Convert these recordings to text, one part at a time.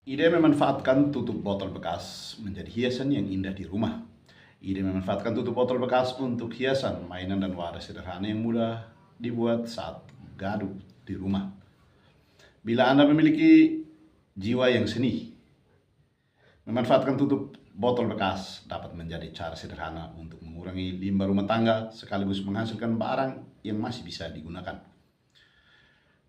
Ide memanfaatkan tutup botol bekas menjadi hiasan yang indah di rumah. Ide memanfaatkan tutup botol bekas untuk hiasan, mainan, dan wadah sederhana yang mudah dibuat saat gaduh di rumah. Bila Anda memiliki jiwa yang seni, memanfaatkan tutup botol bekas dapat menjadi cara sederhana untuk mengurangi limbah rumah tangga sekaligus menghasilkan barang yang masih bisa digunakan.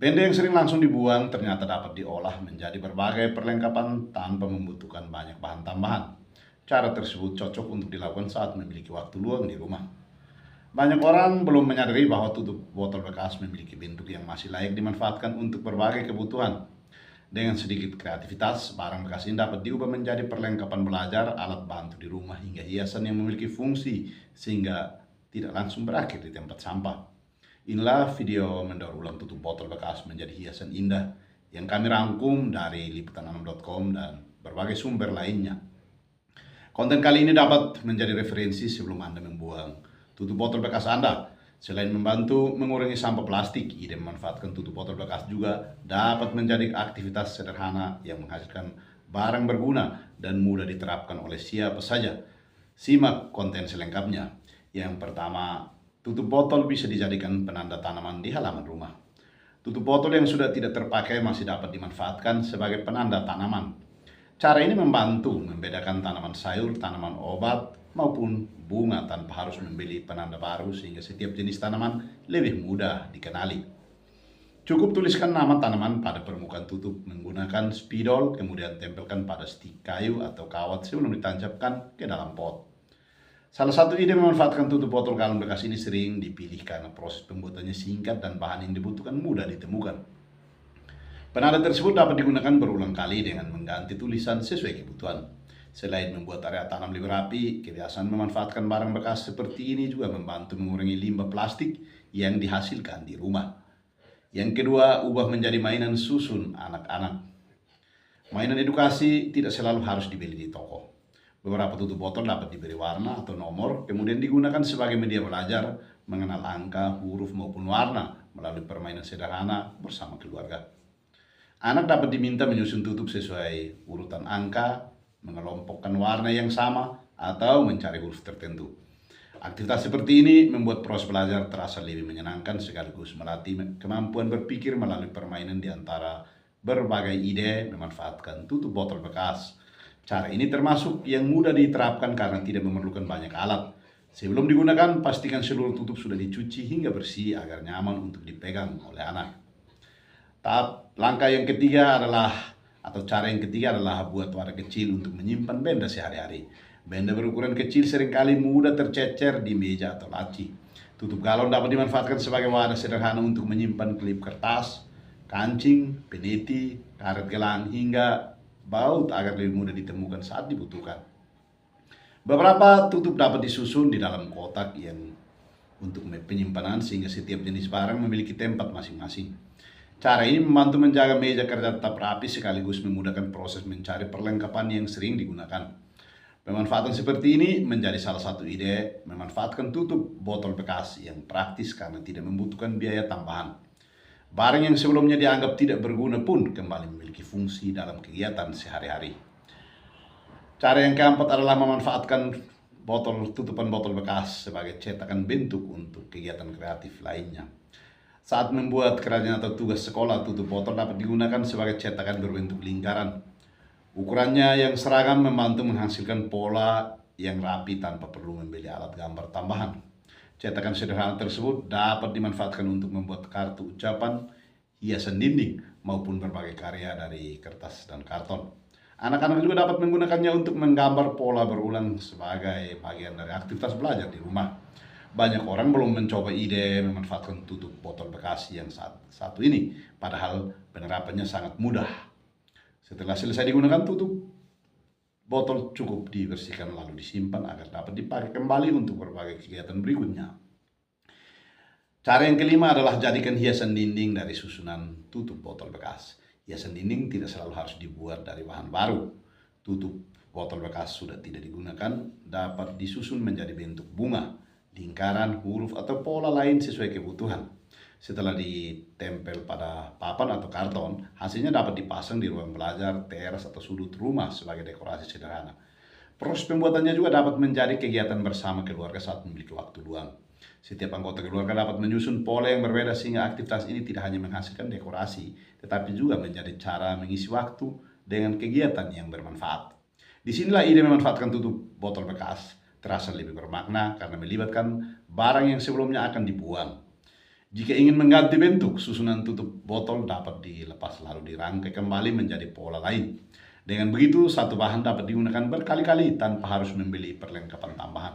Benda yang sering langsung dibuang ternyata dapat diolah menjadi berbagai perlengkapan tanpa membutuhkan banyak bahan tambahan. Cara tersebut cocok untuk dilakukan saat memiliki waktu luang di rumah. Banyak orang belum menyadari bahwa tutup botol bekas memiliki bentuk yang masih layak dimanfaatkan untuk berbagai kebutuhan. Dengan sedikit kreativitas, barang bekas ini dapat diubah menjadi perlengkapan belajar, alat bantu di rumah, hingga hiasan yang memiliki fungsi sehingga tidak langsung berakhir di tempat sampah. Inilah video mendaur ulang tutup botol bekas menjadi hiasan indah yang kami rangkum dari liputan6.com dan berbagai sumber lainnya. Konten kali ini dapat menjadi referensi sebelum Anda membuang tutup botol bekas Anda. Selain membantu mengurangi sampah plastik, ide memanfaatkan tutup botol bekas juga dapat menjadi aktivitas sederhana yang menghasilkan barang berguna dan mudah diterapkan oleh siapa saja. Simak konten selengkapnya. Yang pertama, tutup botol bisa dijadikan penanda tanaman di halaman rumah. Tutup botol yang sudah tidak terpakai masih dapat dimanfaatkan sebagai penanda tanaman. Cara ini membantu membedakan tanaman sayur, tanaman obat, maupun bunga tanpa harus membeli penanda baru sehingga setiap jenis tanaman lebih mudah dikenali. Cukup tuliskan nama tanaman pada permukaan tutup menggunakan spidol, kemudian tempelkan pada stik kayu atau kawat sebelum ditancapkan ke dalam pot. Salah satu ide memanfaatkan tutup botol galon bekas ini sering dipilih karena proses pembuatannya singkat dan bahan yang dibutuhkan mudah ditemukan. Penanda tersebut dapat digunakan berulang kali dengan mengganti tulisan sesuai kebutuhan. Selain membuat area tanam lebih rapi, kebiasaan memanfaatkan barang bekas seperti ini juga membantu mengurangi limbah plastik yang dihasilkan di rumah. Yang kedua, ubah menjadi mainan susun anak-anak. Mainan edukasi tidak selalu harus dibeli di toko. Beberapa tutup botol dapat diberi warna atau nomor, kemudian digunakan sebagai media belajar, mengenal angka, huruf maupun warna melalui permainan sederhana bersama keluarga. Anak dapat diminta menyusun tutup sesuai urutan angka, mengelompokkan warna yang sama, atau mencari huruf tertentu. Aktivitas seperti ini membuat proses belajar terasa lebih menyenangkan sekaligus melatih kemampuan berpikir melalui permainan di antara berbagai ide memanfaatkan tutup botol bekas. Cara ini termasuk yang mudah diterapkan karena tidak memerlukan banyak alat. Sebelum digunakan, pastikan seluruh tutup sudah dicuci hingga bersih agar nyaman untuk dipegang oleh anak. Langkah yang ketiga adalah atau cara yang ketiga adalah buat wadah kecil untuk menyimpan benda sehari-hari. Benda berukuran kecil seringkali mudah tercecer di meja atau laci. Tutup galon dapat dimanfaatkan sebagai wadah sederhana untuk menyimpan klip kertas, kancing, peniti, karet gelang, hingga baut agar lebih mudah ditemukan saat dibutuhkan. Beberapa tutup dapat disusun di dalam kotak yang untuk penyimpanan sehingga setiap jenis barang memiliki tempat masing-masing. Cara ini membantu menjaga meja kerja tetap rapi sekaligus memudahkan proses mencari perlengkapan yang sering digunakan. Pemanfaatan seperti ini menjadi salah satu ide memanfaatkan tutup botol bekas yang praktis karena tidak membutuhkan biaya tambahan. Barang yang sebelumnya dianggap tidak berguna pun kembali memiliki fungsi dalam kegiatan sehari-hari. Cara yang keempat adalah memanfaatkan tutupan botol bekas sebagai cetakan bentuk untuk kegiatan kreatif lainnya. Saat membuat kerajinan atau tugas sekolah, tutup botol dapat digunakan sebagai cetakan berbentuk lingkaran. Ukurannya yang seragam membantu menghasilkan pola yang rapi tanpa perlu membeli alat gambar tambahan. Cetakan sederhana tersebut dapat dimanfaatkan untuk membuat kartu ucapan, hiasan dinding, maupun berbagai karya dari kertas dan karton. Anak-anak juga dapat menggunakannya untuk menggambar pola berulang sebagai bagian dari aktivitas belajar di rumah. Banyak orang belum mencoba ide memanfaatkan tutup botol bekas yang satu ini, padahal penerapannya sangat mudah. Setelah selesai digunakan, tutup botol cukup dibersihkan lalu disimpan agar dapat dipakai kembali untuk berbagai kegiatan berikutnya. Cara yang kelima adalah jadikan hiasan dinding dari susunan tutup botol bekas. Hiasan dinding tidak selalu harus dibuat dari bahan baru. Tutup botol bekas sudah tidak digunakan dapat disusun menjadi bentuk bunga, lingkaran, huruf, atau pola lain sesuai kebutuhan. Setelah ditempel pada papan atau karton, hasilnya dapat dipasang di ruang belajar, teras, atau sudut rumah sebagai dekorasi sederhana. Proses pembuatannya juga dapat menjadi kegiatan bersama keluarga saat memiliki waktu luang. Setiap anggota keluarga dapat menyusun pola yang berbeda sehingga aktivitas ini tidak hanya menghasilkan dekorasi, tetapi juga menjadi cara mengisi waktu dengan kegiatan yang bermanfaat. Disinilah ide memanfaatkan tutup botol bekas terasa lebih bermakna karena melibatkan barang yang sebelumnya akan dibuang. Jika ingin mengganti bentuk, susunan tutup botol dapat dilepas lalu dirangkai kembali menjadi pola lain. Dengan begitu, satu bahan dapat digunakan berkali-kali tanpa harus membeli perlengkapan tambahan.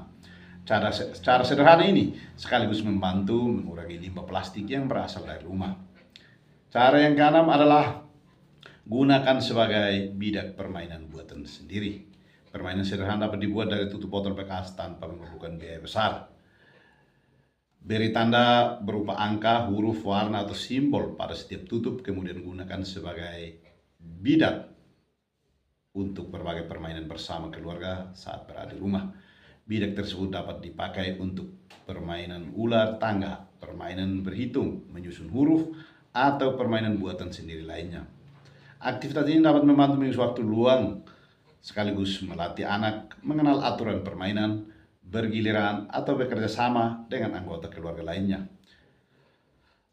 Cara sederhana ini sekaligus membantu mengurangi limbah plastik yang berasal dari rumah. Cara yang keenam adalah gunakan sebagai bidak permainan buatan sendiri. Permainan sederhana dapat dibuat dari tutup botol bekas tanpa memerlukan biaya besar. Beri tanda berupa angka, huruf, warna, atau simbol pada setiap tutup, kemudian gunakan sebagai bidak untuk berbagai permainan bersama keluarga saat berada di rumah. Bidak tersebut dapat dipakai untuk permainan ular tangga, permainan berhitung, menyusun huruf, atau permainan buatan sendiri lainnya. Aktivitas ini dapat membantu mengisi waktu luang, sekaligus melatih anak mengenal aturan permainan, bergiliran, atau bekerja sama dengan anggota keluarga lainnya.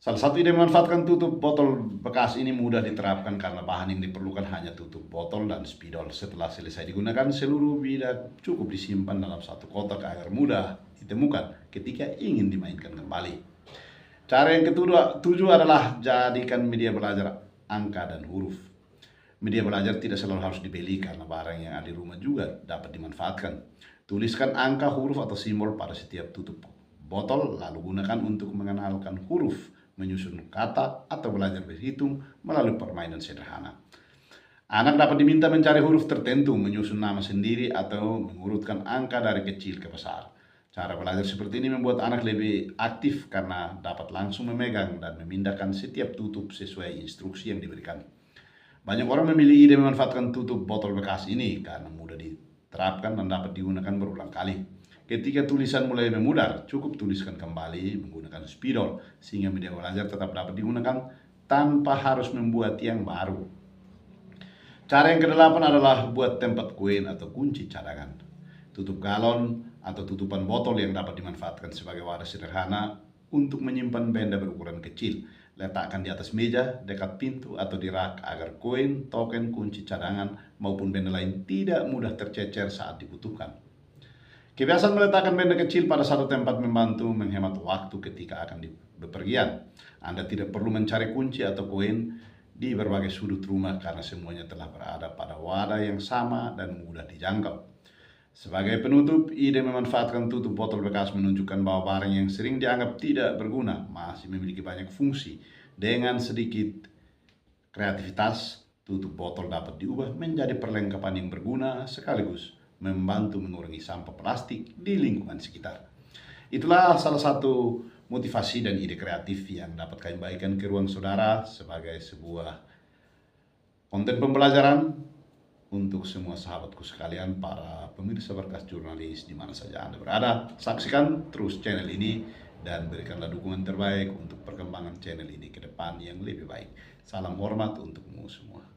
Salah satu ide memanfaatkan tutup botol bekas ini mudah diterapkan karena bahan yang diperlukan hanya tutup botol dan spidol. Setelah selesai digunakan, seluruh bidak cukup disimpan dalam satu kotak agar mudah ditemukan ketika ingin dimainkan kembali. Cara yang ketujuh adalah jadikan media belajar angka dan huruf. Media belajar tidak selalu harus dibeli karena barang yang ada di rumah juga dapat dimanfaatkan. Tuliskan angka, huruf, atau simbol pada setiap tutup botol, lalu gunakan untuk mengenalkan huruf, menyusun kata, atau belajar berhitung melalui permainan sederhana. Anak dapat diminta mencari huruf tertentu, menyusun nama sendiri, atau mengurutkan angka dari kecil ke besar. Cara belajar seperti ini membuat anak lebih aktif karena dapat langsung memegang dan memindahkan setiap tutup sesuai instruksi yang diberikan. Banyak orang memilih ide memanfaatkan tutup botol bekas ini karena mudah diterapkan dan dapat digunakan berulang kali. Ketika tulisan mulai memudar, cukup tuliskan kembali menggunakan spidol sehingga media belajar tetap dapat digunakan tanpa harus membuat yang baru. Cara yang kedelapan adalah buat tempat koin atau kunci cadangan. Tutup galon atau tutupan botol yang dapat dimanfaatkan sebagai wadah sederhana untuk menyimpan benda berukuran kecil. Letakkan di atas meja, dekat pintu, atau di rak agar koin, token, kunci cadangan, maupun benda lain tidak mudah tercecer saat dibutuhkan. Kebiasaan meletakkan benda kecil pada satu tempat membantu menghemat waktu ketika akan bepergian. Anda tidak perlu mencari kunci atau koin di berbagai sudut rumah karena semuanya telah berada pada wadah yang sama dan mudah dijangkau. Sebagai penutup, ide memanfaatkan tutup botol bekas menunjukkan bahwa barang yang sering dianggap tidak berguna masih memiliki banyak fungsi. Dengan sedikit kreativitas, tutup botol dapat diubah menjadi perlengkapan yang berguna sekaligus membantu mengurangi sampah plastik di lingkungan sekitar. Itulah salah satu motivasi dan ide kreatif yang dapat kami bagikan ke ruang saudara sebagai sebuah konten pembelajaran untuk semua sahabatku sekalian, para pemirsa Berkas Jurnalis di mana saja Anda berada. Saksikan terus channel ini dan berikanlah dukungan terbaik untuk perkembangan channel ini ke depan yang lebih baik. Salam hormat untukmu semua.